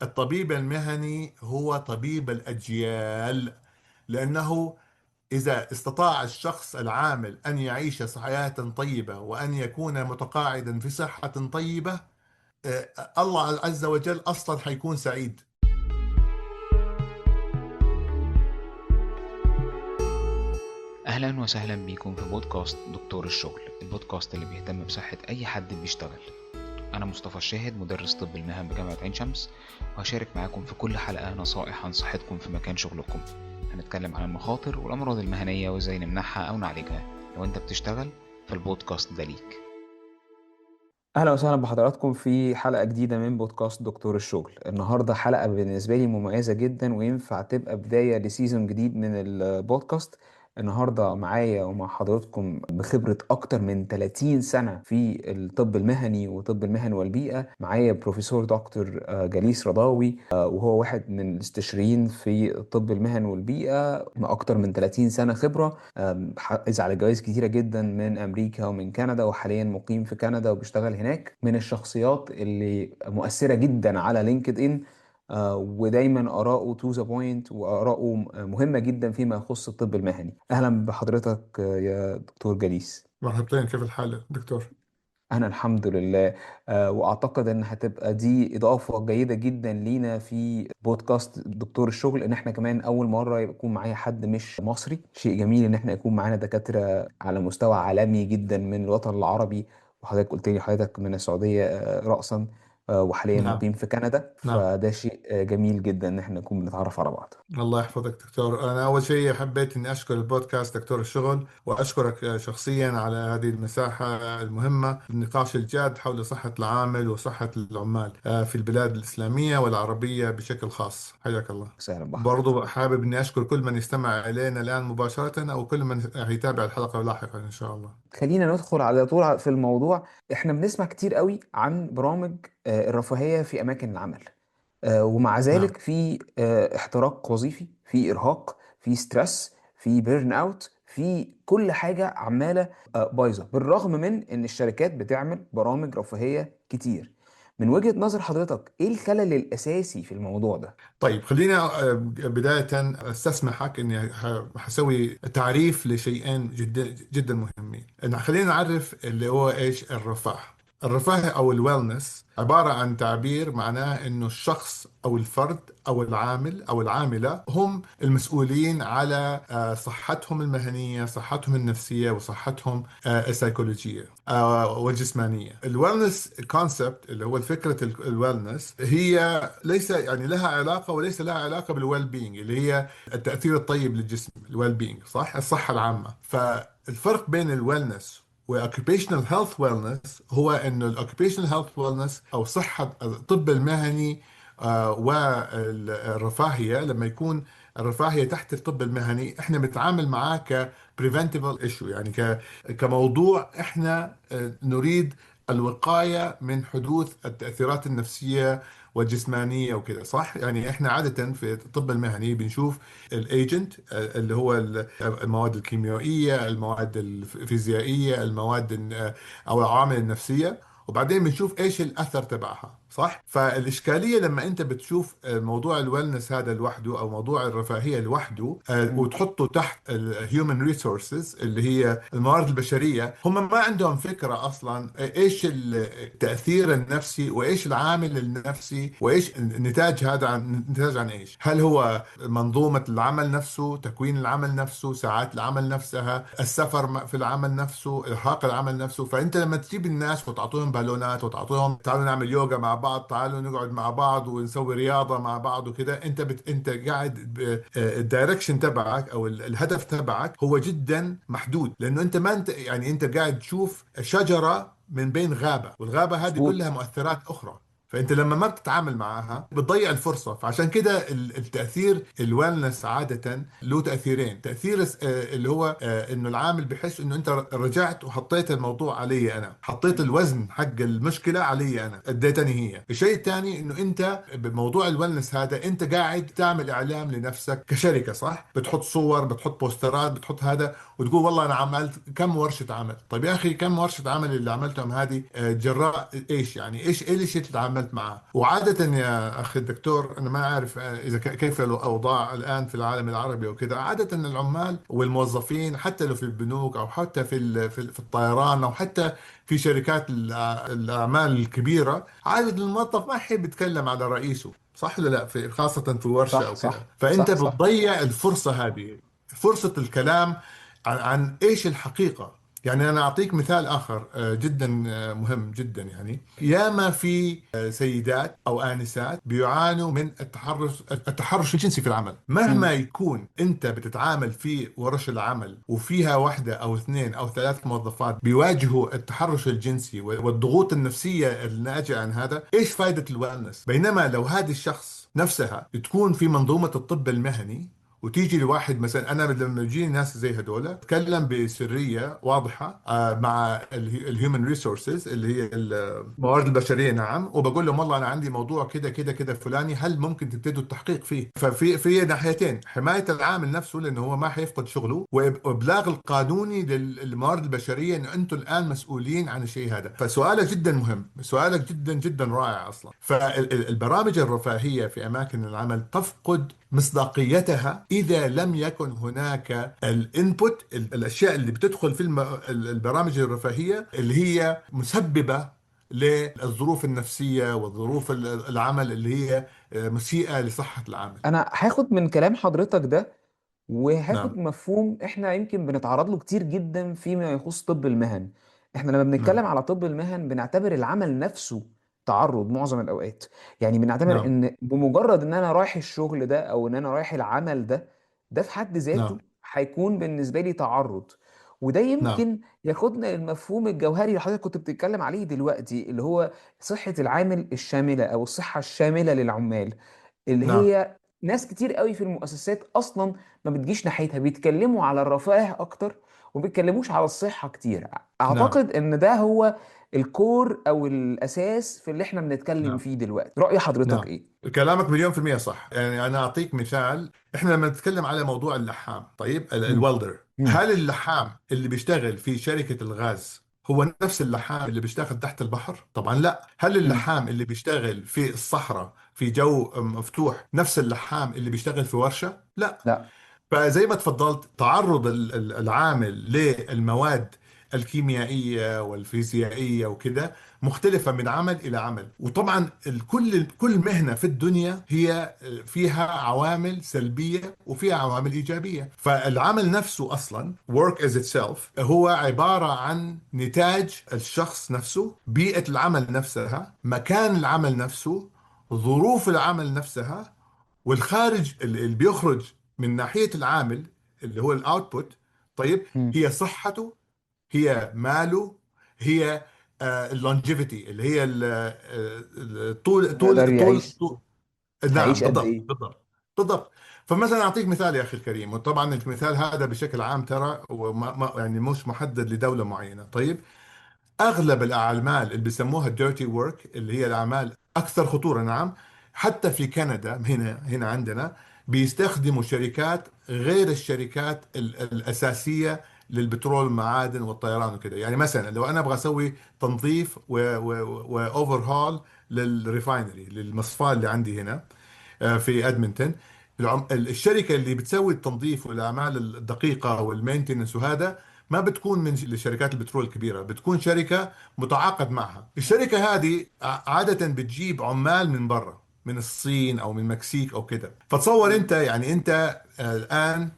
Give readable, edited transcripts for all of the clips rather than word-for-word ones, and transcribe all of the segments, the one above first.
الطبيب المهني هو طبيب الأجيال، لأنه إذا استطاع الشخص العامل أن يعيش حياة طيبة وأن يكون متقاعدا في صحة طيبة، الله عز وجل أصلا حيكون سعيد. أهلا وسهلا بيكم في بودكاست دكتور الشغل، البودكاست اللي بيهتم بصحة أي حد بيشتغل. أنا مصطفى الشاهد، مدرس طب المهن بجامعة عين شمس، وهشارك معاكم في كل حلقة نصائح عن صحتكم في مكان شغلكم. هنتكلم عن المخاطر والأمراض المهنية وإزاي نمنعها أو نعالجها. لو أنت بتشتغل فالبودكاست ده ليك. اهلا وسهلا بحضراتكم في حلقة جديدة من بودكاست دكتور الشغل. النهاردة حلقة بالنسبة لي مميزة جدا وينفع تبقى بداية لسيزون جديد من البودكاست. النهاردة معايا ومع حضراتكم بخبرة أكتر من 30 سنة في الطب المهني وطب المهن والبيئة، معايا بروفيسور دكتور جليس رضاوي، وهو واحد من الاستشاريين في طب المهن والبيئة مع أكتر من 30 سنة خبرة. حائز على جوائز كتيرة جدا من أمريكا ومن كندا، وحاليا مقيم في كندا وبيشتغل هناك. من الشخصيات اللي مؤثرة جدا على لينكد إن، ودايما آراءه تو ذا بوينت وآراءه مهمة جدا فيما يخص الطب المهني. أهلا بحضرتك يا دكتور جليس. مرحبتين، كيف الحال دكتور؟ أنا الحمد لله. وأعتقد إن هتبقى دي إضافة جيدة جدا لينا في بودكاست دكتور الشغل، إن إحنا كمان أول مرة يكون معايا حد مش مصري. شيء جميل إن إحنا يكون معانا دكاترة على مستوى عالمي جدا من الوطن العربي. وحضرتك قلت لي حضرتك من السعودية رأسا، وحاليا نعم. مقيم في كندا، نعم. فده شيء جميل جدا إن إحنا نكون بنتعرف على بعض. الله يحفظك دكتور. أنا أول شيء حبيت إني أشكر البودكاست دكتور الشغل، وأشكرك شخصيا على هذه المساحة المهمة النقاش الجاد حول صحة العامل وصحة العمال في البلاد الإسلامية والعربية بشكل خاص. حياك الله. سهلا برضو بحضرتك. حابب إني أشكر كل من يستمع إلينا الآن مباشرة، أو كل من يتابع الحلقة لاحقا إن شاء الله. خلينا ندخل على طول في الموضوع. احنا بنسمع كتير قوي عن برامج الرفاهية في أماكن العمل، ومع نعم. ذلك في احتراق وظيفي، في إرهاق، في ستريس، في بيرن اوت، في كل حاجة عمالة بايظة، بالرغم من إن الشركات بتعمل برامج رفاهية كتير. من وجهة نظر حضرتك إيه الخلل الأساسي في الموضوع ده؟ طيب خلينا بداية استسمحك اني حسوي تعريف لشيئين جدا جدا مهمين. خلينا نعرف اللي هو ايش الرفاه. الرفاه او الويلنس عبارة عن تعبير معناه انه الشخص او الفرد او العامل او العاملة هم المسؤولين على صحتهم المهنية، صحتهم النفسية، وصحتهم السيكولوجية والجسمانية. الويلنس كونسبت اللي هو فكرة الويلنس هي ليس يعني لها علاقة وليس لها علاقة بالويل بينج اللي هي التأثير الطيب للجسم، الويل بينج صح، الصحة العامة. فالفرق بين الويلنس واوكيبيشنال هيلث ويلنس هو انه الاوكيبيشنال هيلث ويلنس او صحة الطب المهني والرفاهية، لما يكون الرفاهية تحت الطب المهني احنا بنتعامل معاه ك preventable issue، يعني كموضوع احنا نريد الوقاية من حدوث التأثيرات النفسية والجسمانية وكذا، صح؟ يعني احنا عادة في الطب المهني بنشوف الايجنت اللي هو المواد الكيميائية، المواد الفيزيائية، المواد او العوامل النفسية، وبعدين بنشوف ايش الاثر تبعها، صح؟ فالاشكاليه لما انت بتشوف موضوع الويلنس هذا لوحده او موضوع الرفاهيه لوحده وتحطه تحت الهيومن ريسورسز اللي هي الموارد البشريه، هم ما عندهم فكره اصلا ايش التاثير النفسي وايش العامل النفسي وايش النتاج هذا، عن نتاج عن ايش؟ هل هو منظومه العمل نفسه، تكوين العمل نفسه، ساعات العمل نفسها، السفر في العمل نفسه، ارهاق العمل نفسه. فانت لما تجيب الناس وتعطيهم بالونات وتعطيهم تعالوا نعمل يوغا مع بعض، تعالوا نقعد مع بعض ونسوي رياضة مع بعض وكذا، انت قاعد الدايركشن تبعك او الهدف تبعك هو جدا محدود، لانه انت ما انت يعني انت قاعد تشوف شجرة من بين غابة، والغابة هذه كلها مظبوط. مؤثرات أخرى. فانت لما ما بتتعامل معاها بتضيع الفرصه. فعشان كده التاثير الويلنس عاده له تاثيرين. تاثير اللي هو انه العامل بحس انه انت رجعت وحطيت الموضوع علي انا، حطيت الوزن حق المشكله علي انا، اديتني هي. الشيء الثاني انه انت بموضوع الويلنس هذا انت قاعد تعمل اعلام لنفسك كشركه، صح؟ بتحط صور، بتحط بوسترات، بتحط هذا، وتقول والله انا عملت كم ورشه عمل. طيب يا اخي كم ورشه عمل اللي عملتهم هذه جراء ايش؟ يعني ايش الشيء اللي عملته تعاملت معه. وعادة يا أخي الدكتور، أنا ما أعرف إذا كيف الأوضاع الآن في العالم العربي وكذا. عادة العمال والموظفين حتى لو في البنوك أو حتى في الطيران أو حتى في شركات الأعمال الكبيرة، عادة الموظف ما يحب يتكلم على رئيسه، صح ولا لا؟ خاصة في ورشة صح أو كذا. صح فأنت صح صح. بتضيع الفرصة هذه، فرصة الكلام عن إيش الحقيقة. يعني أنا أعطيك مثال آخر جدا مهم جدا. يعني ياما في سيدات أو آنسات بيعانوا من التحرش الجنسي في العمل. مهما مم. يكون أنت بتتعامل في ورش العمل وفيها واحدة أو اثنين أو ثلاث موظفات بيواجهوا التحرش الجنسي والضغوط النفسية الناتجة عن هذا، إيش فائدة الوالنس؟ بينما لو هذا الشخص نفسها تكون في منظومة الطب المهني، وتيجي لواحد مثلا، انا لما يجيني ناس زي هدول اتكلم بسريه واضحه مع الهيومن ريسورسز اللي هي الموارد البشريه، نعم، وبقول لهم والله انا عندي موضوع كده كده كده فلاني، هل ممكن تبتدوا التحقيق فيه؟ ففي ناحيتين: حمايه العامل نفسه لانه هو ما حيفقد شغله، وابلاغ القانوني للموارد البشريه انه انتم الان مسؤولين عن الشيء هذا. فسؤالك جدا مهم، سؤالك جدا جدا رائع اصلا. فالبرامج الرفاهيه في اماكن العمل تفقد مصداقيتها إذا لم يكن هناك الانبوت، الأشياء اللي بتدخل في البرامج الرفاهية اللي هي مسببة للظروف النفسية والظروف العمل اللي هي مسيئة لصحة العامل. انا هاخد من كلام حضرتك ده وهاخد نعم. مفهوم احنا يمكن بنتعرض له كتير جدا فيما يخص طب المهن. احنا لما نعم. بنتكلم على طب المهن بنعتبر العمل نفسه تعرض معظم الاوقات. يعني بنعتبر نعم. ان بمجرد ان انا رايح الشغل ده او ان انا رايح العمل ده، ده في حد ذاته نعم. هيكون بالنسبة لي تعرض. وده نعم. يمكن ياخدنا للمفهوم الجوهري اللي حضرتك كنت بتتكلم عليه دلوقتي، اللي هو صحة العامل الشاملة او الصحة الشاملة للعمال، اللي نعم. هي ناس كتير قوي في المؤسسات اصلا ما بتجيش ناحيتها، بيتكلموا على الرفاه اكتر وما بيتكلموش على الصحة كتير. نعم. اعتقد ان ده هو الكور او الاساس في اللي احنا بنتكلم نعم. فيه دلوقتي. رأي حضرتك نعم. ايه؟ كلامك مليون في المية صح. يعني أنا أعطيك مثال. إحنا لما نتكلم على موضوع اللحام، طيب مم. الويلدر، مم. هل اللحام اللي بيشتغل في شركة الغاز هو نفس اللحام اللي بيشتغل تحت البحر؟ طبعا لا. هل مم. اللحام اللي بيشتغل في الصحراء في جو مفتوح نفس اللحام اللي بيشتغل في ورشة؟ لا. لا. فزي ما تفضلت، تعرض العامل للمواد الكيميائية والفيزيائية وكده مختلفة من عمل إلى عمل. وطبعا كل مهنة في الدنيا هي فيها عوامل سلبية وفيها عوامل إيجابية. فالعمل نفسه أصلا work as itself هو عبارة عن نتاج الشخص نفسه، بيئة العمل نفسها، مكان العمل نفسه، ظروف العمل نفسها، والخارج اللي بيخرج من ناحية العامل اللي هو الاوتبوت. طيب، مم. هي صحته، هي ماله، هي اللونجيفيتي اللي هي طول يقدر يعيش، نعم، هيعيش قد بالضبط ايه. بالضبط بالضبط. فمثلا اعطيك مثال يا اخي الكريم، وطبعا المثال هذا بشكل عام ترى يعني مش محدد لدولة معينة. طيب، اغلب الاعمال اللي بيسموها الديرتي ورك اللي هي الاعمال اكثر خطوره، نعم، حتى في كندا هنا عندنا بيستخدموا شركات غير الشركات الاساسيه للبترول والمعادن والطيران وكذا. يعني مثلا لو انا ابغى اسوي تنظيف واوفر هول للريفاينري، للمصفاه اللي عندي هنا في ادمنتون، الشركه اللي بتسوي التنظيف والاعمال الدقيقه والمينتنس وهذا ما بتكون من شركات البترول الكبيره، بتكون شركه متعاقد معها. الشركه هذه عاده بتجيب عمال من برا، من الصين او من المكسيك او كده. فتصور انت، يعني انت الان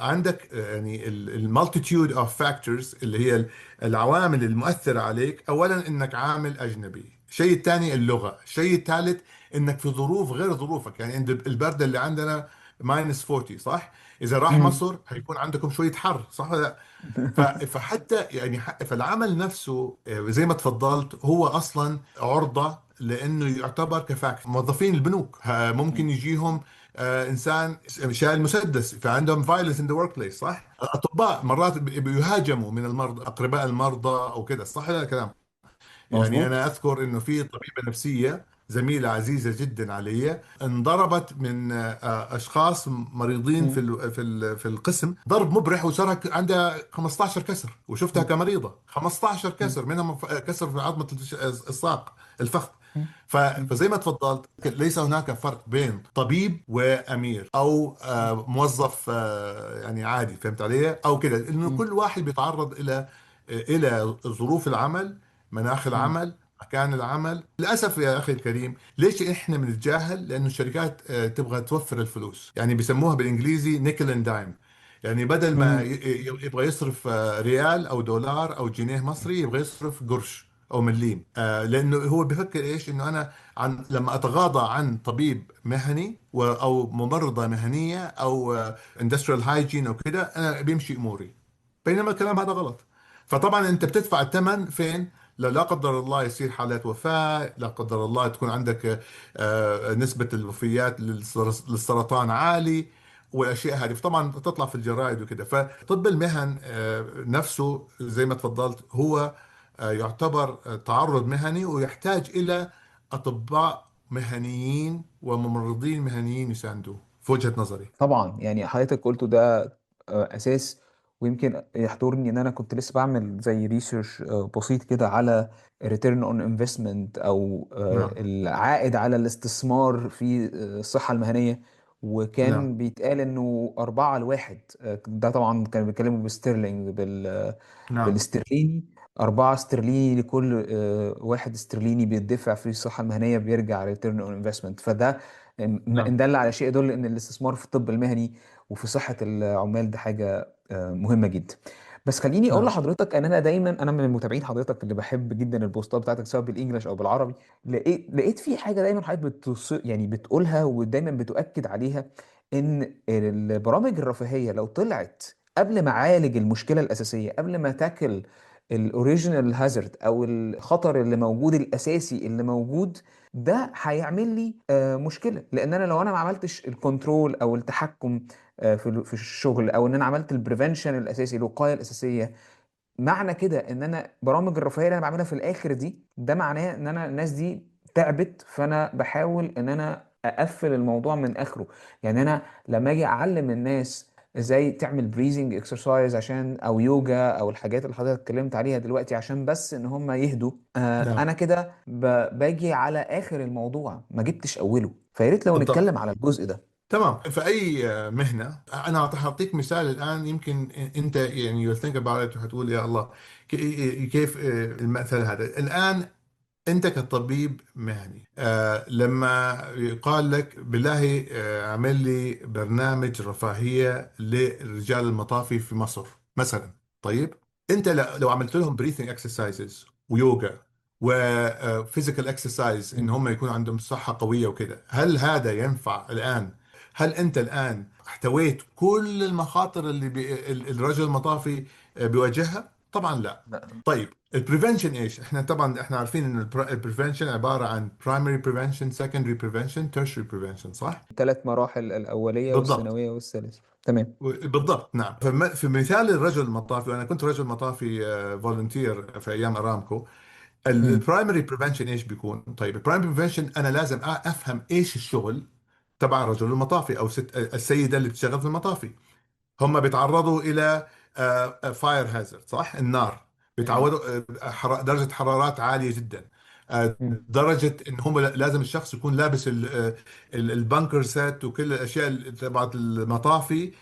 عندك يعني المالتيتيود اوف فاكتورز اللي هي العوامل المؤثره عليك. اولا انك عامل اجنبي، الشيء الثاني اللغه، الشيء الثالث انك في ظروف غير ظروفك. يعني عند البرد اللي عندنا ماينس 40، صح؟ اذا راح مم. مصر هيكون عندكم شويه حر، صح ولا لا؟ فحتى يعني فالعمل نفسه زي ما تفضلت هو اصلا عرضه لانه يعتبر كفاك. موظفين البنوك ممكن يجيهم انسان شايل مسدس، فعندهم فايلنس ان ذا ورك بليس، صح؟ اطباء مرات بيهاجموا من المرضى، اقرباء المرضى او كده، صح ولا لا الكلام؟ يعني مظبوط. أنا أذكر إنه في طبيبة نفسية زميلة عزيزة جدا علي انضربت من أشخاص مريضين مم. في القسم ضرب مبرح، وصار عندها 15 كسر، وشفتها مم. كمريضة 15 مم. كسر، منهم كسر في عظمة الساق، الفخذ. فزي ما تفضلت، ليس هناك فرق بين طبيب وامير او موظف يعني عادي، فهمت علي؟ او كده، انه مم. كل واحد بيتعرض الى ظروف العمل، مناخ مم. العمل، مكان العمل. للاسف يا اخي الكريم، ليش احنا بنتجاهل؟ لانه الشركات تبغى توفر الفلوس، يعني بيسموها بالانجليزي نيكل اند دايم. يعني بدل ما مم. يبغى يصرف ريال او دولار او جنيه مصري، يبغى يصرف قرش او مليم. لانه هو بفكر ايش؟ انه انا لما اتغاضى عن طبيب مهني او ممرضه مهنيه او اندستريال هايجين او كده، انا بيمشي اموري. بينما الكلام هذا غلط. فطبعا انت بتدفع الثمن فين؟ لا قدر الله يصير حالات وفاة، لا قدر الله تكون عندك نسبة الوفيات للسرطان عالي والاشياء هذه. فطبعا تطلع في الجرائد وكده. فطب المهن نفسه زي ما تفضلت، هو يعتبر تعرض مهني، ويحتاج الى اطباء مهنيين وممرضين مهنيين يساندوه، في وجهة نظري. طبعا يعني حضرتك قلته ده اساس. ويمكن يحضرني ان انا كنت لسه بعمل زي ريسيرش بسيط كده على ريتيرن اون انفستمنت، او نعم. العائد على الاستثمار في الصحة المهنية. نعم. وكان بيتقال انه 4 لواحد. ده طبعا كانوا بيتكلموا بالستيرلينج نعم. بالاسترليني. 4 استرليني لكل واحد استرليني بيدفع في الصحة المهنية بيرجع ريتيرن اون انفستمنت. فده ان نعم. دل على شيء يدل ان الاستثمار في الطب المهني وفي صحة العمال ده حاجة مهمة جدا. بس خليني اقول نعم. لحضرتك ان انا دايما انا من متابعين حضرتك اللي بحب جدا البوستات بتاعتك سواء بالانجلش او بالعربي. لقيت في حاجة دايما حضرتك يعني بتقولها ودايما بتؤكد عليها، ان البرامج الرفاهية لو طلعت قبل ما اعالج المشكلة الأساسية، قبل ما تاكل الاوريجينال هازارد او الخطر اللي موجود الاساسي اللي موجود، ده هيعمل لي مشكله. لان انا لو انا ما عملتش الكنترول او التحكم في الشغل، او ان انا عملت البريفنشن الاساسي، الوقايه الاساسيه، معنى كده ان انا برامج الرفاهيه اللي انا بعملها في الاخر دي، ده معناه ان انا الناس دي تعبت. فانا بحاول ان انا اقفل الموضوع من اخره. يعني انا لما اجي اعلم الناس ازاي تعمل بريزنج اكسرسايز عشان، او يوجا، او الحاجات اللي حضرتك اتكلمت عليها دلوقتي عشان بس ان هم يهدوا، نعم. انا كده باجي على اخر الموضوع، ما جبتش اوله. فيا ريت لو بالضبط. نتكلم على الجزء ده. تمام. في اي مهنه، انا اعطيك مثال الان، يمكن انت يعني you think about it وحتقول يا الله، كيف المثل هذا الان. انت كطبيب مهني، لما يقال لك بالله اعمل لي برنامج رفاهيه لرجال المطافي في مصر مثلا، طيب انت لو عملت لهم بريثنج اكسرسايزز ويوجا وفيزيكال اكسرسايز، ان مم. هم يكون عندهم صحه قويه وكده، هل هذا ينفع الان؟ هل انت الان احتويت كل المخاطر اللي الرجل المطافي بيواجهها؟ طبعا لا. لا. طيب البريفنشن ايش؟ احنا طبعا احنا عارفين ان البريفنشن عباره عن برايمري بريفنشن، سكندري بريفنشن، تيرشري بريفنشن، صح؟ 3 مراحل، الاوليه بالضبط. والثانويه والثالثه. تمام. بالضبط، نعم. في مثال الرجل المطافي، وانا كنت رجل مطافي فولunteer في ايام ارامكو. مم. البرايمري بريفنشن ايش بيكون؟ طيب البرايمري بريفنشن انا لازم افهم ايش الشغل تبع الرجل المطافي او السيده اللي بتشتغل في المطافي. هم بيتعرضوا الى فاير هازارد، صح؟ النار. مم. بيتعودوا درجة حرارات عالية جدا، مم. درجة ان هم لازم الشخص يكون لابس البنكر سيت وكل الاشياء تبعت المطافي.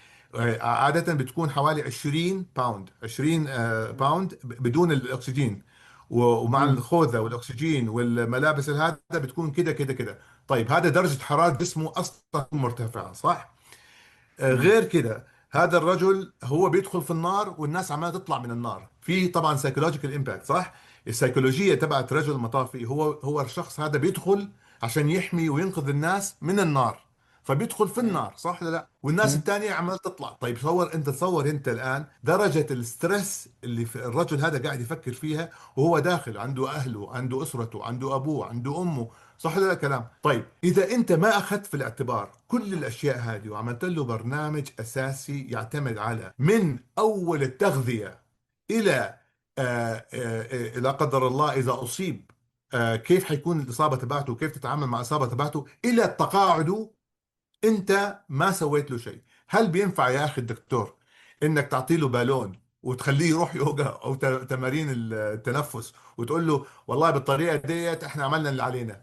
عادة بتكون حوالي 20 باوند، 20 باوند بدون الاكسجين، ومع مم. الخوذة والاكسجين والملابس هذا بتكون كده كده كده. طيب هذا درجة حرارة جسمه اصلا مرتفعة، صح؟ مم. غير كده، هذا الرجل هو بيدخل في النار والناس عماله تطلع من النار، في طبعا سايكولوجيكال امباكت، صح؟ السيكولوجيه تبعت رجل المطافي، هو الشخص هذا بيدخل عشان يحمي وينقذ الناس من النار، فبيدخل في مم. النار، صح ولا لا؟ والناس مم. الثانيه عماله تطلع. طيب تصور انت الان درجه الستريس اللي في الرجل هذا قاعد يفكر فيها، وهو داخل عنده اهله، عنده اسرته، عنده ابوه، عنده امه، صح ولا لا كلام؟ طيب إذا أنت ما أخذت في الاعتبار كل الأشياء هذه وعملت له برنامج أساسي يعتمد على من أول التغذية إلى لا قدر الله إذا أصيب، كيف حيكون الإصابة تبعته وكيف تتعامل مع الإصابة تبعته إلى تقاعده، أنت ما سويت له شيء. هل بينفع يا أخي الدكتور إنك تعطي له بالون وتخليه يروح يوجا او تمارين التنفس، وتقول له والله بالطريقه ديت احنا عملنا اللي علينا.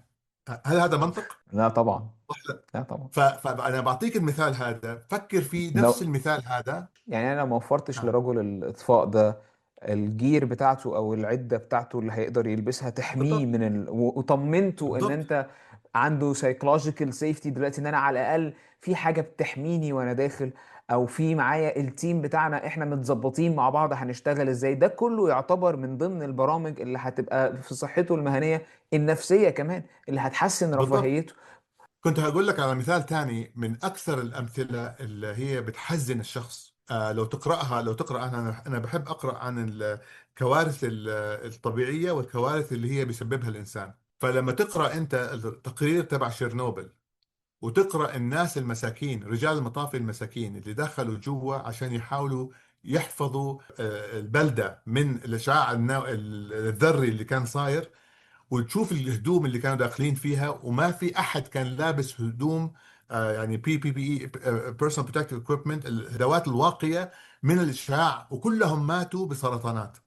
هل هذا منطق؟ لا طبعا. صح لا؟ لا طبعا. فانا بعطيك المثال هذا، فكر في نفس لو المثال هذا. يعني انا ما وفرتش آه. لرجل الاطفاء ده الجير بتاعته او العده بتاعته اللي هيقدر يلبسها تحميه بالضبط. من وطمنته ان بالضبط. انت عنده سايكولوجيكال سيفتي دلوقتي، ان انا على الاقل في حاجه بتحميني وانا داخل، او في معايا التيم بتاعنا احنا متظبطين مع بعض هنشتغل ازاي. ده كله يعتبر من ضمن البرامج اللي هتبقى في صحته المهنيه النفسيه كمان، اللي هتحسن بالضبط. رفاهيته. كنت هقول لك على مثال تاني من أكثر الأمثلة اللي هي بتحزن الشخص. لو تقرأها، لو تقرأ، أنا بحب أقرأ عن الكوارث الطبيعية والكوارث اللي هي بيسببها الإنسان. فلما تقرأ أنت التقرير تبع شيرنوبل، وتقرأ الناس المساكين، رجال المطافي المساكين اللي دخلوا جوا عشان يحاولوا يحفظوا البلدة من الإشعاع الذري اللي كان صاير، وتشوف الهدوم اللي كانوا داخلين فيها، وما في احد كان لابس هدوم يعني بي اي، بيرسونال بروتكتيف اكويبمنت، الادوات الواقيه من الاشعاع، وكلهم ماتوا بسرطانات.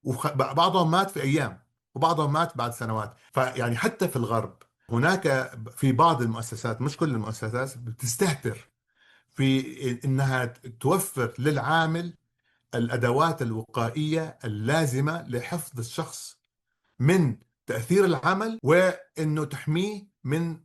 وبعضهم مات في ايام، وبعضهم مات بعد سنوات. فيعني حتى في الغرب هناك في بعض المؤسسات، مش كل المؤسسات، بتستهتر في انها توفر للعامل الادوات الوقائيه اللازمه لحفظ الشخص من تأثير العمل، وإنه تحميه من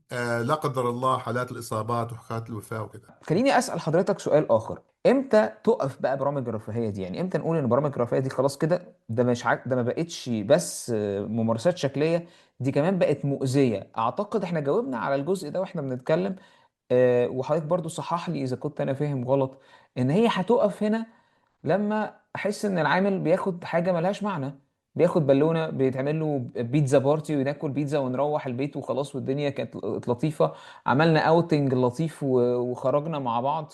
لا قدر الله حالات الإصابات وحالات الوفاة وكذا. خليني اسال حضرتك سؤال اخر. امتى تقف بقى برامج الرفاهيه دي؟ يعني امتى نقول ان برامج الرفاهيه دي خلاص كده ده مش ده ما بقتش بس ممارسات شكليه، دي كمان بقت مؤذيه؟ اعتقد احنا جاوبنا على الجزء ده واحنا بنتكلم، وحضرتك برضو صحح لي اذا كنت انا فاهم غلط، ان هي هتقف هنا لما احس ان العامل بياخد حاجه ملهاش معنى، بياخد بالونه بيتعمل له بيتزا بارتي وناكل بيتزا ونروح البيت وخلاص والدنيا كانت لطيفه، عملنا اوتنج لطيف وخرجنا مع بعض،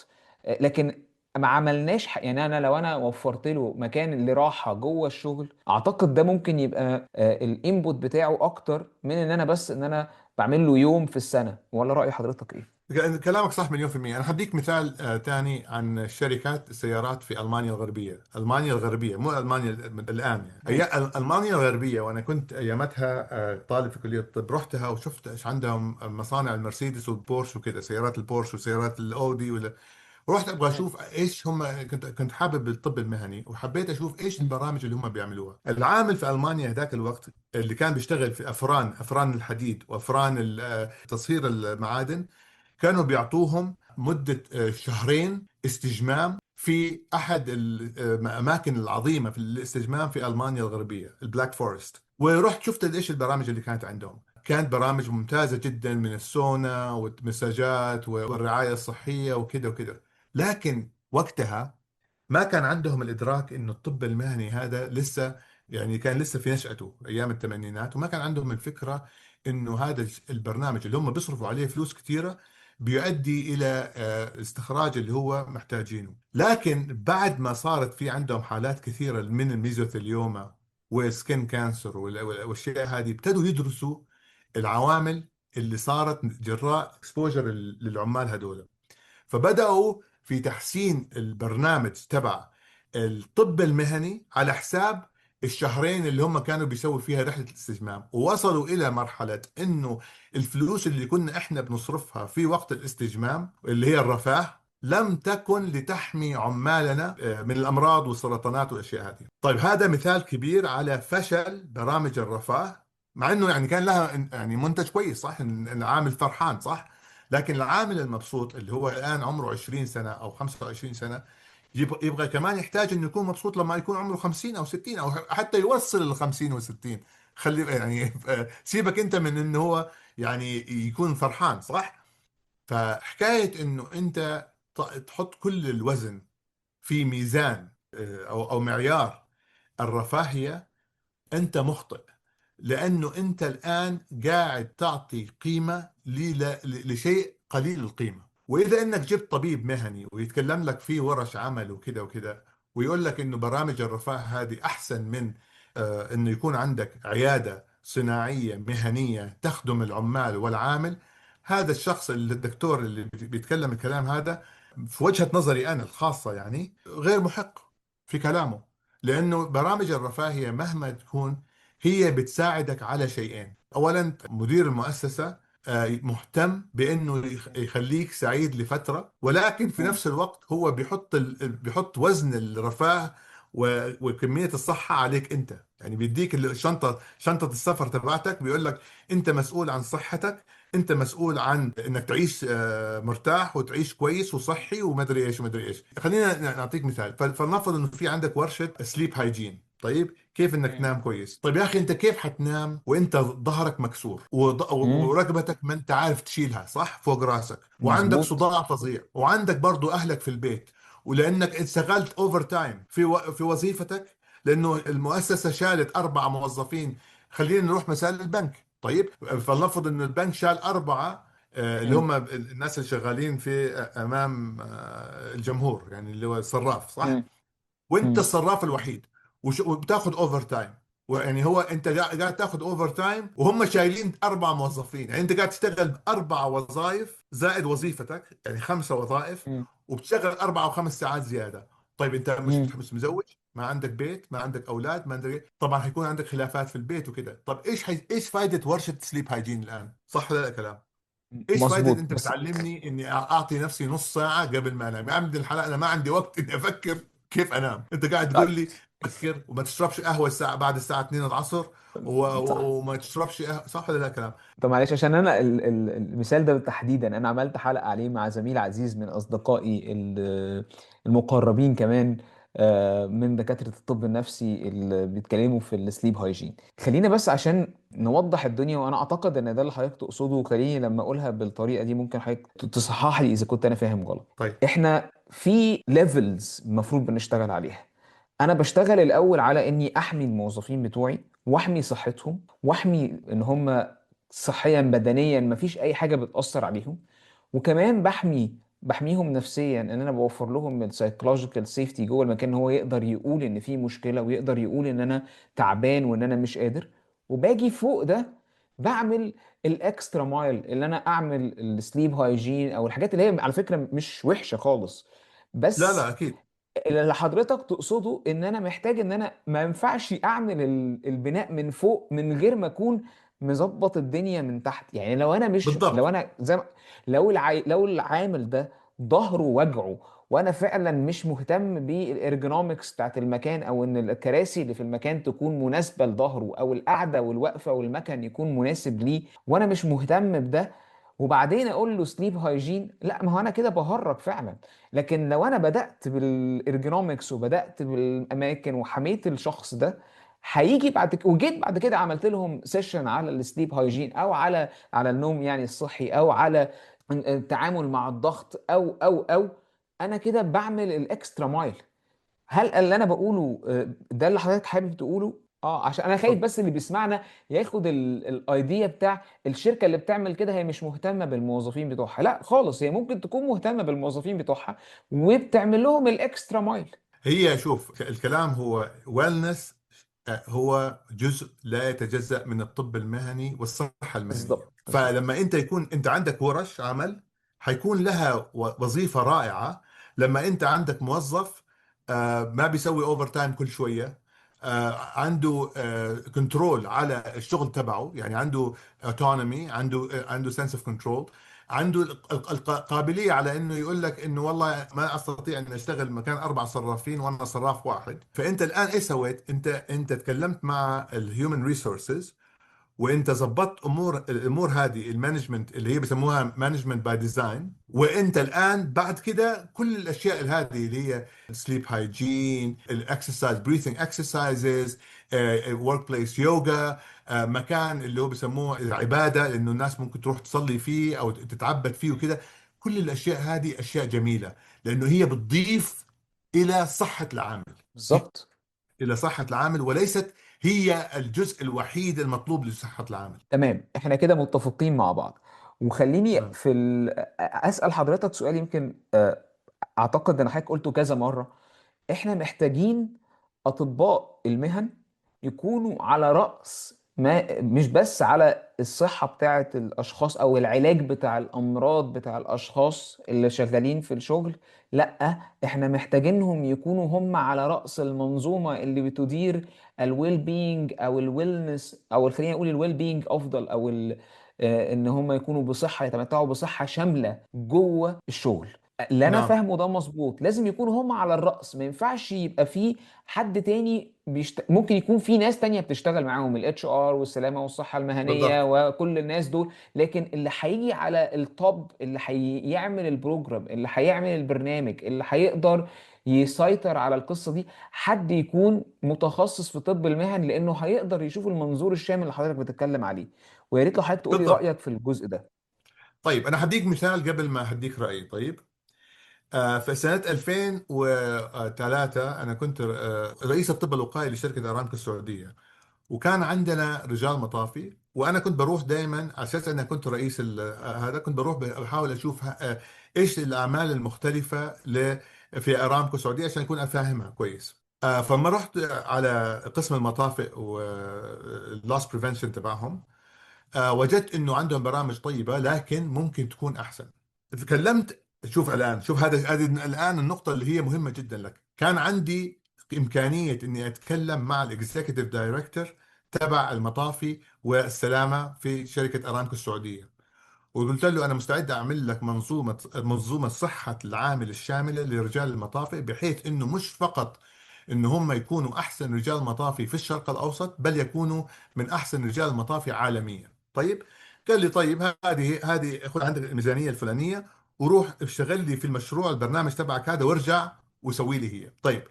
لكن ما عملناش يعني انا لو انا وفرت له مكان لراحه جوه الشغل، اعتقد ده ممكن يبقى الانبوت بتاعه اكتر من ان انا بس ان انا بعمل له يوم في السنه. ولا رأي حضرتك ايه؟ كلامك صح مليون في المية. أنا حديك مثال تاني عن شركات السيارات في ألمانيا الغربية. ألمانيا الغربية، مو ألمانيا الآن، يعني هي ألمانيا الغربية. وأنا كنت أيامتها طالب في كلية الطب، رحتها وشفت إيش عندهم مصانع المرسيدس والبورش وكذا، سيارات البورش وسيارات الأودي. ورحت ابغى اشوف ايش هم. كنت حابب الطب المهني، وحبيت اشوف ايش البرامج اللي هم بيعملوها. العامل في المانيا ذاك الوقت اللي كان بيشتغل في افران الحديد وافران تصهير المعادن، كانوا بيعطوهم مدة شهرين استجمام في أحد الأماكن العظيمة في الاستجمام في ألمانيا الغربية، البلاك فورست. ورحت شفت إيش البرامج اللي كانت عندهم. كانت برامج ممتازة جدا، من السونا والمساجات والرعاية الصحية وكذا وكذا. لكن وقتها ما كان عندهم الإدراك إنه الطب المهني هذا لسه، يعني كان لسه في نشأته أيام الثمانينات، وما كان عندهم الفكرة إنه هذا البرنامج اللي هم بيصرفوا عليه فلوس كثيرة بيؤدي إلى استخراج اللي هو محتاجينه. لكن بعد ما صارت في عندهم حالات كثيرة من الميزوثيليوما وسكين كانسر والأشياء هذه، ابتدوا يدرسوا العوامل اللي صارت جراء اكسبوجر للعمال هذول. فبدأوا في تحسين البرنامج تبع الطب المهني على حساب الشهرين اللي هم كانوا بيسووا فيها رحلة الاستجمام. ووصلوا إلى مرحلة إنه الفلوس اللي كنا إحنا بنصرفها في وقت الاستجمام اللي هي الرفاه، لم تكن لتحمي عمالنا من الأمراض والسرطانات والأشياء هذه. طيب هذا مثال كبير على فشل برامج الرفاه، مع إنه يعني كان لها يعني منتج كويس، صح؟ إن العامل فرحان، صح؟ لكن العامل المبسوط اللي هو الآن عمره 20 سنة أو 25 سنة، يبغى كمان يحتاج إنه يكون مبسوط لما يكون عمره 50 أو 60 أو حتى يوصل ال 50 و 60. خلي يعني سيبك أنت من إنه هو يعني يكون فرحان، صح؟ فحكاية إنه أنت تحط كل الوزن في ميزان أو معيار الرفاهية، أنت مخطئ. لأنه أنت الآن قاعد تعطي قيمة لشيء قليل القيمة. وإذا أنك جبت طبيب مهني ويتكلم لك فيه ورش عمل وكذا وكذا، ويقول لك أنه برامج الرفاه هذه أحسن من أنه يكون عندك عيادة صناعية مهنية تخدم العمال والعامل، هذا الشخص الدكتور اللي بيتكلم الكلام هذا في وجهة نظري أنا الخاصة يعني غير محق في كلامه. لأنه برامج الرفاهية مهما تكون هي بتساعدك على شيئين. أولا، مدير المؤسسة مهتم بأنه يخليك سعيد لفترة، ولكن في مم. نفس الوقت هو بيحط وزن الرفاه وكمية الصحة عليك أنت. يعني بيديك شنطة السفر تبعتك، بيقول لك أنت مسؤول عن صحتك، أنت مسؤول عن أنك تعيش مرتاح وتعيش كويس وصحي ومدري إيش ومدري إيش. خلينا نعطيك مثال. فلنفرض أنه في عندك ورشة سليب هايجين. طيب كيف انك مم. تنام كويس؟ طيب يا اخي، انت كيف حتنام وانت ظهرك مكسور مم. وركبتك ما انت عارف تشيلها صح فوق راسك، وعندك مظبوط. صداع فظيع، وعندك برضو اهلك في البيت، ولانك اشتغلت اوفر تايم في وظيفتك، لانه المؤسسه شالت 4 موظفين. خلينا نروح مثال البنك. طيب فلنفرض انه البنك شال 4 اللي مم. هم الناس اللي شغالين في امام الجمهور، يعني اللي هو الصراف صح، مم. وانت مم. الصراف الوحيد، وبتاخذ اوفر تايم. يعني هو انت قاعد تاخذ اوفر تايم وهم شايلين 4 موظفين. يعني انت قاعد تشتغل 4 وظائف زائد وظيفتك، يعني 5 وظائف، مم. وبتشتغل 4 و5 ساعات زياده. طيب انت مم. مش مزوج، ما عندك بيت، ما عندك اولاد، ما عندك إيه؟ طبعا حيكون عندك خلافات في البيت وكده. طب ايش فائده ورشه سليب هايجين الان؟ صح ولا لا كلام؟ ايش فائدة مظبوط. انت بس بتعلمني اني اعطي نفسي نص ساعة قبل ما انام؟ يا عبد الحلال، انا ما عندي وقت اني افكر كيف انام. انت قاعد تقول لي فكر وما تشربش قهوة بعد الساعة 2 العصر صح. وما تشربش قهوة. صح ولا لا كلام؟ طب معلش، عشان انا المثال ده تحديدا انا عملت حلقة عليه مع زميل عزيز من اصدقائي المقربين كمان، من دكاترة الطب النفسي اللي بيتكلموا في السليب هايجين. خلينا بس عشان نوضح الدنيا، وانا اعتقد ان ده اللي حضرتك تقصده، وخليني لما اقولها بالطريقة دي ممكن حضرتك تصحح لي اذا كنت انا فاهم غلط. طيب. احنا في ليفلز المفروض بنشتغل عليها. انا بشتغل الاول على اني احمي الموظفين بتوعي، واحمي صحتهم، واحمي ان هم صحيا بدنيا مفيش اي حاجه بتاثر عليهم. وكمان بحميهم نفسيا، ان انا بوفر لهم السايكولوجيكال سيفتي جوه المكان، ان هو يقدر يقول ان في مشكله، ويقدر يقول ان انا تعبان وان انا مش قادر. وباجي فوق ده بعمل الاكسترا مايل، اللي انا اعمل السليب هايجين او الحاجات اللي هي على فكره مش وحشه خالص. لا لا بس اكيد. اللي حضرتك تقصده ان انا محتاج ان انا ما ينفعش اعمل البناء من فوق من غير ما اكون مظبط الدنيا من تحت. يعني لو انا مش لو بالضبط. انا زي لو العامل ده ظهره وجعه، وانا فعلا مش مهتم بالارجونومكس بتاعت المكان، او ان الكراسي اللي في المكان تكون مناسبة لظهره، او القعدة والوقفة والمكان يكون مناسب ليه، وانا مش مهتم بده، وبعدين اقول له سليب هايجين، لا ما هو انا كده بهرج فعلا. لكن لو انا بدات بالارجونومكس وبدات بالاماكن وحميت الشخص ده، هيجي وجيت بعد كده عملت لهم سيشن على السليب هايجين، او على النوم يعني الصحي، او على التعامل مع الضغط، او انا كده بعمل الاكسترا مايل. هل اللي انا بقوله ده اللي حضرتك حابب تقوله؟ عشان انا خايف بس اللي بيسمعنا ياخد الايديا بتاع الشركه اللي بتعمل كده هي مش مهتمه بالموظفين بتوعها. لا خالص، هي ممكن تكون مهتمه بالموظفين بتوعها وبتعمل لهم الاكسترا مايل. هي شوف، الكلام هو ويلنس، هو جزء لا يتجزأ من الطب المهني والصحة المهنية. بالظبط بالظبط. فلما انت يكون انت عندك ورش عمل، حيكون لها وظيفة رائعة. لما انت عندك موظف ما بيسوي اوفر تايم كل شوية، عنده كنترول على الشغل تبعه، يعني عنده اوتونومي، عنده سنس اوف كنترول، عنده القابلية على انه يقول لك انه والله ما استطيع ان اشتغل مكان 4 صرافين وانا صراف واحد. فانت الان ايش سويت؟ انت تكلمت مع الهيومن ريسورسز، وانت ظبطت الامور هذه المانجمنت اللي هي بسموها مانجمنت باي ديزاين. وانت الان بعد كده كل الاشياء هذه اللي هي سليب هايجين، الاكسرسايز، بريثنج اكسرسايزز، ورك بليس يوجا، مكان اللي هو بسموه العباده، لانه الناس ممكن تروح تصلي فيه او تتعبد فيه وكده. كل الاشياء هذه اشياء جميله، لانه هي بتضيف الى صحه العامل، بالظبط. الى صحه العامل، وليست هي الجزء الوحيد المطلوب لصحه العامل. تمام، احنا كده متفقين مع بعض. وخليني اسال حضرتك سؤال، يمكن اعتقد ان حضرتك قلته كذا مره. احنا محتاجين اطباء المهن يكونوا على رأس ما مش بس على الصحة بتاعة الأشخاص أو العلاج بتاع الأمراض بتاع الأشخاص اللي شغالين في الشغل، لأ، إحنا محتاجينهم يكونوا هم على رأس المنظومة اللي بتدير الويل بينج أو الويلنس، أو خلينا نقول الويل بينج أفضل، أو إن هم يكونوا بصحة، يتمتعوا بصحة شاملة جوه الشغل. اللي انا نعم. فاهمه ده مظبوط، لازم يكونوا هم على الرأس، ما ينفعش يبقى في حد تاني ممكن يكون في ناس تانية بتشتغل معاهم، الاتش ار والسلامة والصحة المهنية بالضبط. وكل الناس دول، لكن اللي هيجي على التوب، اللي هيعمل البروجرام، اللي هيعمل البرنامج، اللي هيقدر يسيطر على القصة دي، حد يكون متخصص في طب المهن، لانه هيقدر يشوف المنظور الشامل اللي حضرتك بتتكلم عليه. ويا ريت لو حضرتك تقولي بالضبط. رأيك في الجزء ده. طيب أنا هديك مثال قبل ما هديك رأيي. طيب في سنة 2003 أنا كنت رئيس الطب الوقائي لشركة أرامكو السعودية. وكان عندنا رجال مطافي، وانا كنت بروح دائما على اساس انا كنت رئيس هذا، كنت بروح بحاول اشوف ايش الاعمال المختلفه في ارامكو السعوديه عشان اكون افهمها كويس. فما رحت على قسم المطافئ واللوس بريفنشن تبعهم، وجدت انه عندهم برامج طيبه لكن ممكن تكون احسن. تكلمت. شوف الان، شوف هذه الان النقطه اللي هي مهمه جدا لك. كان عندي امكانيه اني اتكلم مع الاكزيكتيف دايركتور تبع المطافي والسلامه في شركه ارامكو السعوديه، وقلت له انا مستعد اعمل لك منظومه صحه العامل الشامله لرجال المطافي، بحيث انه مش فقط ان هم يكونوا احسن رجال مطافي في الشرق الاوسط، بل يكونوا من احسن رجال المطافي عالميا. طيب. قال لي طيب، هذه خذ عندك الميزانيه الفلانيه، وروح اشتغل لي في المشروع البرنامج تبعك هذا، وارجع وسوي لي هي. طيب.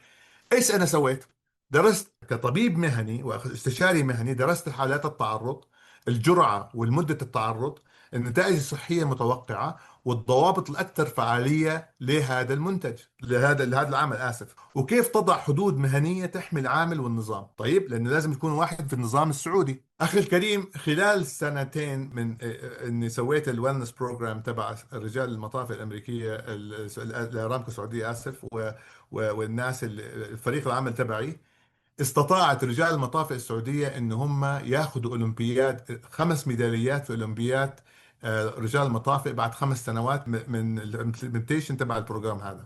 ايش انا سويت؟ درست كطبيب مهني واستشاري مهني، درست حالات التعرض، الجرعة والمدة التعرض، النتائج الصحية المتوقعة، والضوابط الأكثر فعالية لهذا المنتج، لهذا العمل، آسف، وكيف تضع حدود مهنية تحمي العامل والنظام. طيب، لأنه لازم يكون واحد في النظام السعودي. أخي الكريم، خلال سنتين من إني سويت الويلنس بروجرام تبع رجال المطافي الأمريكية، الأرامكو السعودية، آسف، والناس الفريق العمل تبعي، استطاعت رجال المطافئ السعودية ان هم ياخذوا اولمبياد، 5 ميداليات في اولمبياد رجال المطافئ بعد 5 سنوات من الامبلمنتيشن تبع البروجرام هذا. ما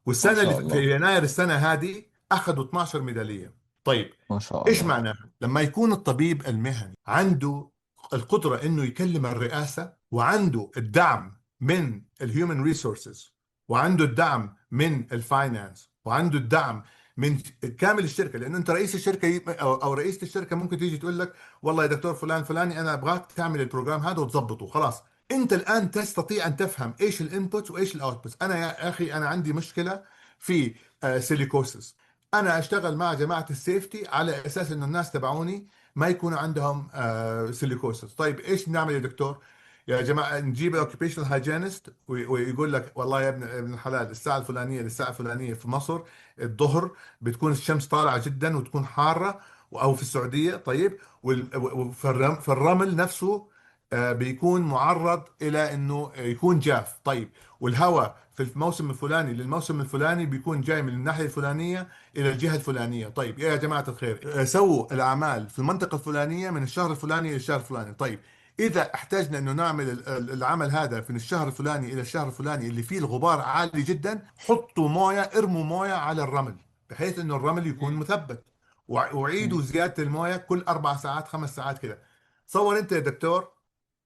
والسنة اللي شاء في الله. يناير السنة هذه اخذوا 12 ميدالية. طيب. ما شاء ايش الله. معناها؟ لما يكون الطبيب المهني عنده القدرة انه يكلم الرئاسة، وعنده الدعم من الهيومن ريسورسز، وعنده الدعم من الفاينانس، وعنده الدعم من كامل الشركة، لانه انت رئيس الشركة او رئيسة الشركة ممكن تيجي تقول لك والله يا دكتور فلان فلاني، انا ابغاك تعمل البروجرام هذا وتظبطه خلاص. انت الان تستطيع ان تفهم ايش الانبوت وايش الاوتبوت. انا يا اخي انا عندي مشكلة في سيليكوسس، انا اشتغل مع جماعه السيفتي على اساس انه الناس تبعوني ما يكون عندهم سيليكوسس. طيب ايش نعمل يا دكتور؟ يا جماعه نجيب الاوكيبيشنال هايجينست ويقول لك والله يا ابن الحلال، الساعه الفلانيه للساعه الفلانيه في مصر الظهر بتكون الشمس طالعه جدا وتكون حاره، او في السعوديه. طيب. فالرمل نفسه بيكون معرض الى انه يكون جاف. طيب. والهواء في الموسم الفلاني للموسم الفلاني بيكون جاي من الناحيه الفلانيه الى الجهه الفلانيه. طيب يا جماعه الخير، سووا الاعمال في المنطقه الفلانيه من الشهر الفلاني الى الشهر الفلاني. طيب. اذا احتاجنا انه نعمل العمل هذا في الشهر الفلاني الى الشهر الفلاني اللي فيه الغبار عالي جدا، حطوا مويه، ارموا مويه على الرمل بحيث انه الرمل يكون مم. مثبت، مم. وعيدوا زياده المويه كل 4 ساعات 5 ساعات كده. تصور انت يا دكتور،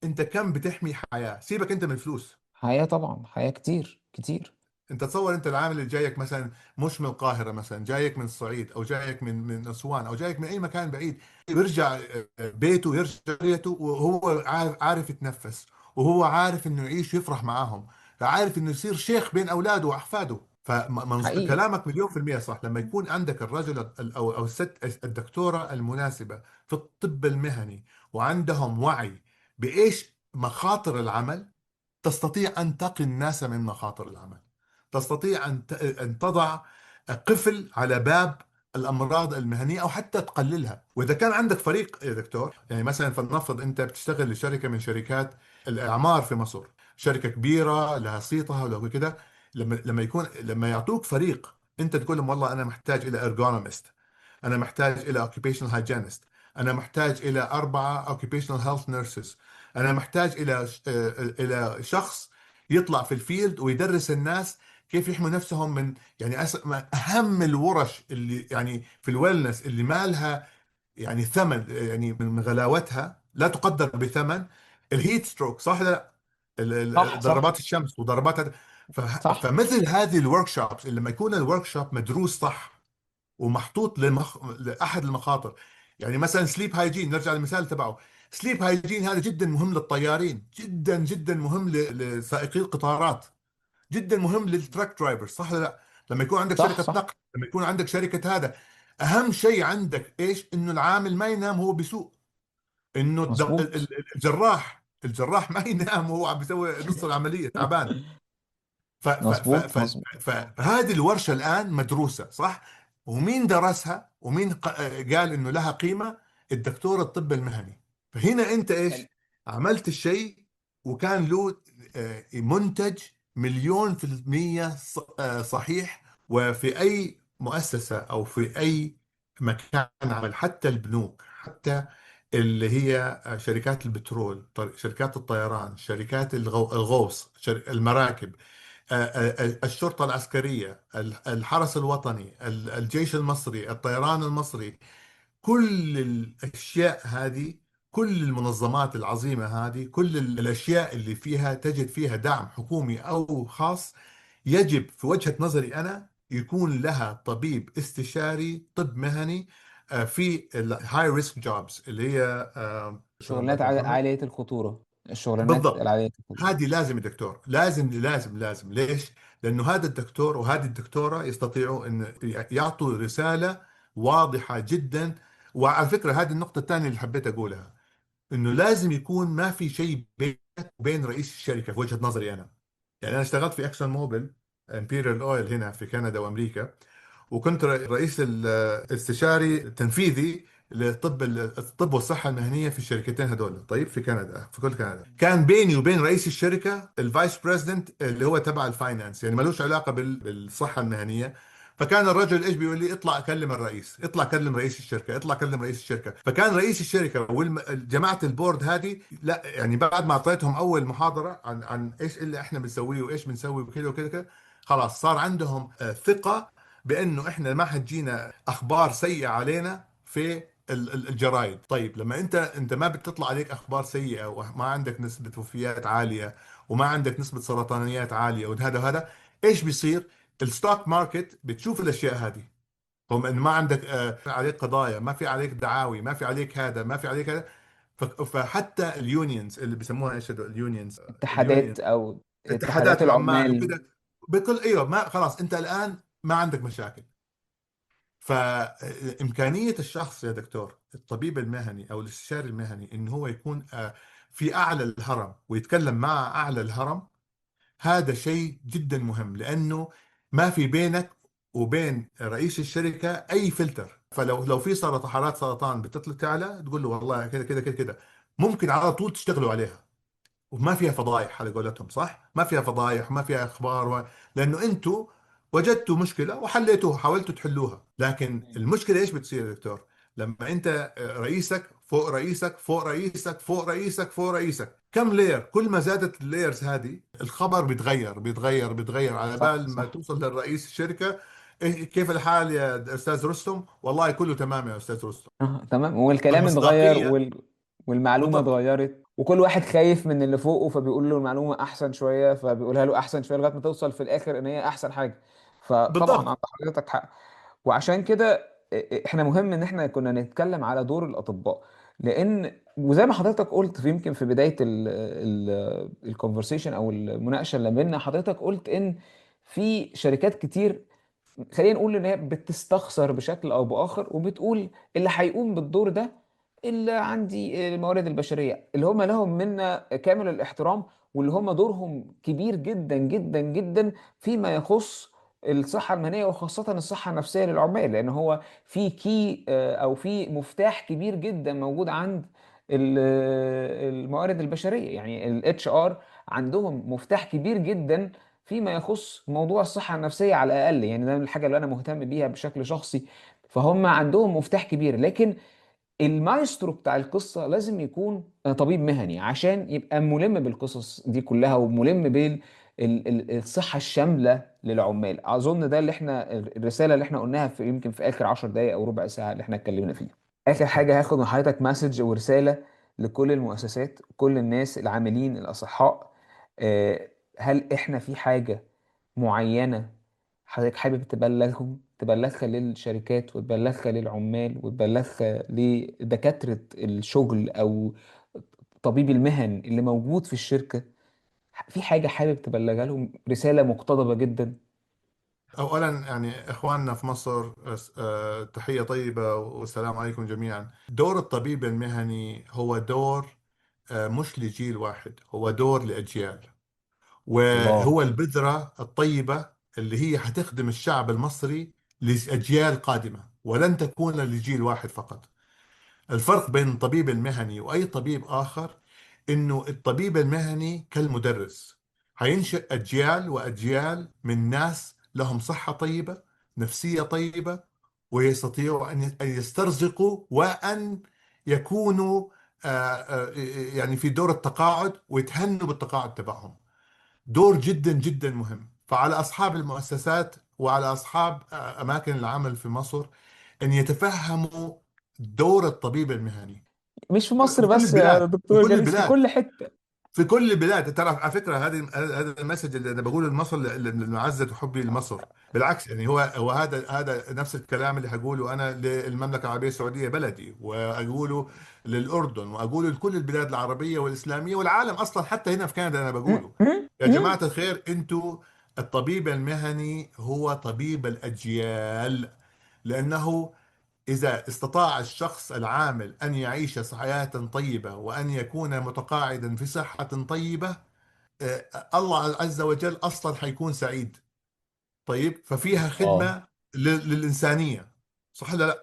انت كم بتحمي حياه، سيبك انت من الفلوس. حياة طبعا، حياة كتير كتير. انت تصور انت العامل اللي جايك مثلا مش من القاهره، مثلا جايك من الصعيد، او جايك من اسوان، او جايك من اي مكان بعيد، بيرجع بيته، يرجع بيته وهو عارف يتنفس، وهو عارف انه يعيش ويفرح معاهم، عارف انه يصير شيخ بين اولاده واحفاده. حقيقي. فكلامك مليون في المية صح. لما يكون عندك الرجل او الست الدكتورة المناسبة في الطب المهني، وعندهم وعي بايش مخاطر العمل، تستطيع أن تقي الناس من مخاطر العمل، تستطيع أن تضع قفل على باب الأمراض المهنية، أو حتى تقللها. وإذا كان عندك فريق يا دكتور، يعني مثلا فلنفرض أنت بتشتغل لشركة من شركات الأعمار في مصر، شركة كبيرة لها صيتها ولها كده، لما يعطوك فريق، أنت تقول لهم والله أنا محتاج إلى ergonomist، أنا محتاج إلى occupational hygienist، أنا محتاج إلى 4 occupational health nurses. أنا محتاج إلى شخص يطلع في الفيلد ويدرس الناس كيف يحموا نفسهم من، يعني أهم الورش اللي يعني في الويلنس اللي ما لها يعني ثمن، يعني من غلاوتها لا تقدر بثمن، الهيت ستروك، صح ولا لا؟ صح صح ضربات الشمس وضربات صح. فمثل هذه الورك شوبس، لما يكون الورك شوب مدروس صح ومحطوط لاحد المخاطر. يعني مثلا سليب هايجين، نرجع للمثال تبعه. سليب هايجين هذا جدا مهم للطيارين، جدا جدا مهم لسائقي القطارات، جدا مهم للتراك درايفر، صح ولا لا؟ لما يكون عندك صح شركة صح. نقل، لما يكون عندك شركة هذا، اهم شيء عندك ايش؟ انه العامل ما ينام وهو بيسوق. انه مظبوط. الجراح ما ينام وهو عم بيسوي نص العملية تعبان. مظبوط مظبوط. فهذه الورشة الآن مدروسة صح. ومين درسها ومين قال إنه لها قيمة؟ الدكتور الطب المهني. فهنا أنت إيش عملت؟ الشيء وكان له منتج مليون في المية صحيح. وفي أي مؤسسة أو في أي مكان عمل، حتى البنوك، حتى اللي هي شركات البترول، شركات الطيران، شركات الغوص، المراكب، الشرطة العسكرية، الحرس الوطني، الجيش المصري، الطيران المصري، كل الأشياء هذه، كل المنظمات العظيمة هذه، كل الأشياء اللي فيها تجد فيها دعم حكومي أو خاص، يجب في وجهة نظري أنا يكون لها طبيب استشاري طب مهني في الهاي ريسك جوبز اللي هي شو شغلانات ربك يا محمد. عالية الخطورة، الشغلانات بالضبط. العالية الخطورة. هذه لازم الدكتور، لازم ليش؟ لأنه هذا الدكتور وهذه الدكتورة يستطيعوا أن يعطوا رسالة واضحة جدا. وعلى فكرة هذه النقطة الثانية اللي حبيت أقولها، أنه لازم يكون ما في شيء بينك وبين رئيس الشركة في وجهة نظري أنا. يعني أنا اشتغلت في أكسون موبيل، امبيريال أويل، هنا في كندا وأمريكا، وكنت رئيس الاستشاري التنفيذي الطب والصحة المهنية في الشركتين هذول. طيب في كندا، في كل كندا، كان بيني وبين رئيس الشركة الفايس بريزيدنت اللي هو تبع الفاينانس، يعني ملوش علاقة بالصحة المهنية. فكان الرجل ايش بيقول لي؟ اطلع كلم الرئيس، اطلع كلم رئيس الشركه، اطلع كلم رئيس الشركه. فكان رئيس الشركه وجماعه البورد هذه، لا يعني بعد ما اعطيتهم اول محاضره عن ايش اللي احنا بنسويه وايش بنسوي وكذا وكذا كذا، خلاص صار عندهم ثقه بانه احنا ما حتجينا اخبار سيئه علينا في الجرايد. طيب لما انت ما بتطلع عليك اخبار سيئه وما عندك نسبه وفيات عاليه وما عندك نسبه سرطانيات عاليه وهذا ايش بيصير؟ الستوك ماركت بتشوف الاشياء هذه، هم ان ما عندك عليك قضايا، ما في عليك دعاوي، ما في عليك هذا، ما في عليك هذا. فحتى اليونيونز اللي بيسموها ايش اليونيونز، اتحادات او اتحادات اتحادات العمال العمال. وكذا، بكل ايوه، ما خلاص انت الان ما عندك مشاكل. فإمكانية الشخص يا دكتور، الطبيب المهني أو الاستشاري المهني، إن هو يكون في أعلى الهرم ويتكلم مع أعلى الهرم، هذا شيء جدا مهم. لأنه ما في بينك وبين رئيس الشركة أي فلتر. فلو في حالات سرطان بتطلع تعلى، تقول له والله كذا كذا كذا كذا، ممكن على طول تشتغلوا عليها. وما فيها فضايح على قولتهم، صح؟ ما فيها فضايح، ما فيها اخبار لانه انتوا وجدتوا مشكله وحليتوها، حاولتوا تحلوها. لكن المشكله ايش بتصير يا دكتور؟ لما انت رئيسك فوق رئيسك فوق رئيسك فوق رئيسك فوق رئيسك، كم لاير، كل ما زادت اللايرز هذه الخبر بيتغير على صح بال ما صح. توصل للرئيس الشركه. كيف الحال يا استاذ رستم؟ والله كله تمام يا استاذ رستم. تمام، والكلام اتغير المصداقيه. والمعلومة بالضبط. اتغيرت، وكل واحد خايف من اللي فوقه فبيقول له المعلومة أحسن شوية فبيقولها له أحسن شوية لغاية ما توصل في الآخر إن هي أحسن حاجة. فطبعا عند بالضبط. حضرتك حق. وعشان كده إحنا مهم إن إحنا كنا نتكلم على دور الأطباء، لأن وزي ما حضرتك قلت في يمكن في بداية الكونفرسيشن أو المناقشة اللي بيننا، حضرتك قلت إن في شركات كتير، خلينا نقول ان هي بتستخسر بشكل او باخر، وبتقول اللي هيقوم بالدور ده اللي عندي الموارد البشريه اللي هم لهم منا كامل الاحترام، واللي هم دورهم كبير جدا جدا جدا فيما يخص الصحه المهنيه وخاصه الصحه النفسيه للعمال، لان هو في كي او في مفتاح كبير جدا موجود عند الموارد البشريه. يعني الاتش ار عندهم مفتاح كبير جدا فيما يخص موضوع الصحة النفسية على الأقل، يعني ده الحاجة اللي أنا مهتم بيها بشكل شخصي. فهم عندهم مفتاح كبير، لكن المايسترو بتاع القصة لازم يكون طبيب مهني عشان يبقى ملم بالقصص دي كلها وملم بالصحة الشاملة للعمال. أظن ده اللي احنا الرسالة اللي احنا قلناها في يمكن في آخر 10 دقايق أو ربع ساعة اللي احنا اتكلمنا فيها. آخر حاجة هاخد من حضرتك مسج ورسالة لكل المؤسسات، كل الناس العاملين الأصحاء. هل احنا في حاجة معينة حضرتك حابب تبلغها للشركات وتبلغها للعمال وتبلغها لدكاترة الشغل أو طبيب المهن اللي موجود في الشركة؟ في حاجة حابب تبلغها لهم، رسالة مقتضبة جدا؟ أولا يعني إخواننا في مصر، تحية طيبة والسلام عليكم جميعا. دور الطبيب المهني هو دور مش لجيل واحد، هو دور لأجيال، الله. وهو البذرة الطيبة اللي هي حتخدم الشعب المصري لأجيال قادمة، ولن تكون لجيل واحد فقط. الفرق بين الطبيب المهني وأي طبيب آخر إنه الطبيب المهني كالمدرس، حينشئ أجيال وأجيال من ناس لهم صحة طيبة، نفسية طيبة، ويستطيعوا أن يسترزقوا وأن يكونوا يعني في دور التقاعد ويتهنوا بالتقاعد تبعهم. دور جدا جدا مهم. فعلى أصحاب المؤسسات وعلى أصحاب أماكن العمل في مصر أن يتفهموا دور الطبيب المهني مش في في مصر كل بس يا البلاد، في دكتور كل جليس، في البلاد، كل حتة. في كل البلاد. ترى على فكره هذا المسج اللي انا بقوله لمصر لمعزه حبي لمصر. بالعكس، يعني هو هذا نفس الكلام اللي هقوله انا للمملكه العربيه السعوديه بلدي، واقوله للاردن، واقوله لكل البلاد العربيه والاسلاميه والعالم اصلا، حتى هنا في كندا انا م- بقوله. م- يا م. جماعه الخير، انتوا الطبيب المهني هو طبيب الاجيال، لانه إذا استطاع الشخص العامل أن يعيش حياة طيبة وأن يكون متقاعدا في صحة طيبة، الله عز وجل أصلا حيكون سعيد. طيب، ففيها الله. خدمة للإنسانية، صح ولا لا؟ صح،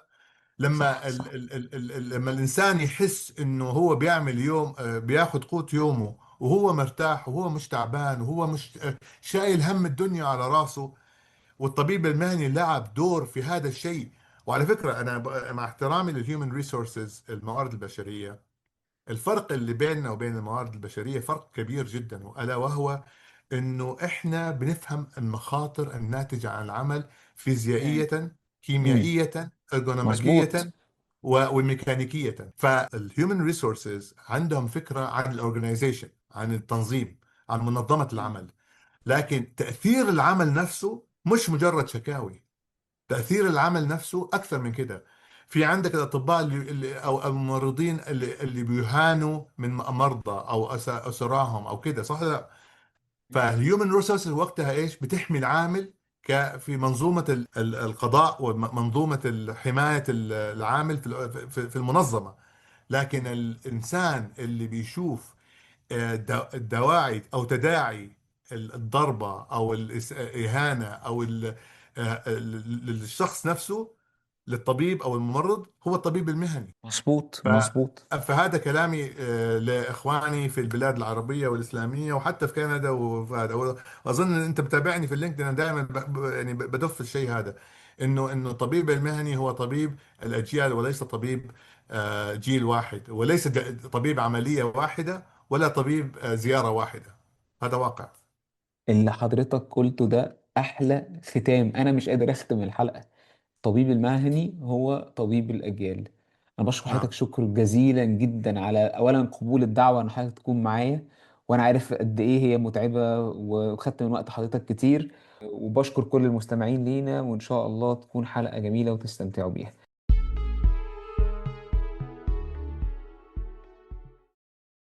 لما صح. لما الإنسان يحس إنه هو بيعمل يوم، بياخد قوت يومه وهو مرتاح وهو مش تعبان وهو مش شايل هم الدنيا على راسه، والطبيب المهني لعب دور في هذا الشيء. وعلى فكرة أنا مع احترامي للهيومن ريسورسز، الموارد البشرية، الفرق اللي بيننا وبين الموارد البشرية فرق كبير جدا، وألا وهو إنه إحنا بنفهم المخاطر الناتجة عن العمل م- فيزيائية، م. كيميائية، مظبوط. أرجونوميكية، وميكانيكية. فالهيومن ريسورسز عندهم فكرة عن الأورجنايزيشن، عن التنظيم، عن منظمة العمل. لكن تأثير العمل نفسه مش مجرد شكاوي، تأثير العمل نفسه أكثر من كده. في عندك الأطباء أو الممرضين اللي بيهانوا من مرضى أو أسراهم أو كده، صح ولا لا؟ فالهيومن ريسورسز وقتها إيش بتحمي العامل في منظومة القضاء ومنظومة حماية العامل في المنظمة. لكن الإنسان اللي بيشوف الدواعي او تداعي الضربه او الاهانه او للشخص نفسه، للطبيب او الممرض، هو الطبيب المهني. مظبوط، ف مظبوط. فهذا كلامي لاخواني في البلاد العربيه والاسلاميه وحتى في كندا، وهذا واظن ان انت بتابعني في اللينكدين، انا دائما يعني بدف الشيء هذا، انه الطبيب المهني هو طبيب الاجيال وليس طبيب جيل واحد، وليس طبيب عمليه واحده، ولا طبيب زياره واحده. هذا واقع. اللي حضرتك قلته ده احلى ختام، انا مش قادر اختم الحلقة. الطبيب المهني هو طبيب الاجيال. انا بشكر حضرتك نعم. شكر جزيلا جدا على اولا قبول الدعوة ان حضرتك تكون معايا، وانا عارف قد ايه هي متعبة وخدت من وقت حضرتك كتير. وبشكر كل المستمعين لينا، وان شاء الله تكون حلقة جميلة وتستمتعوا بيها.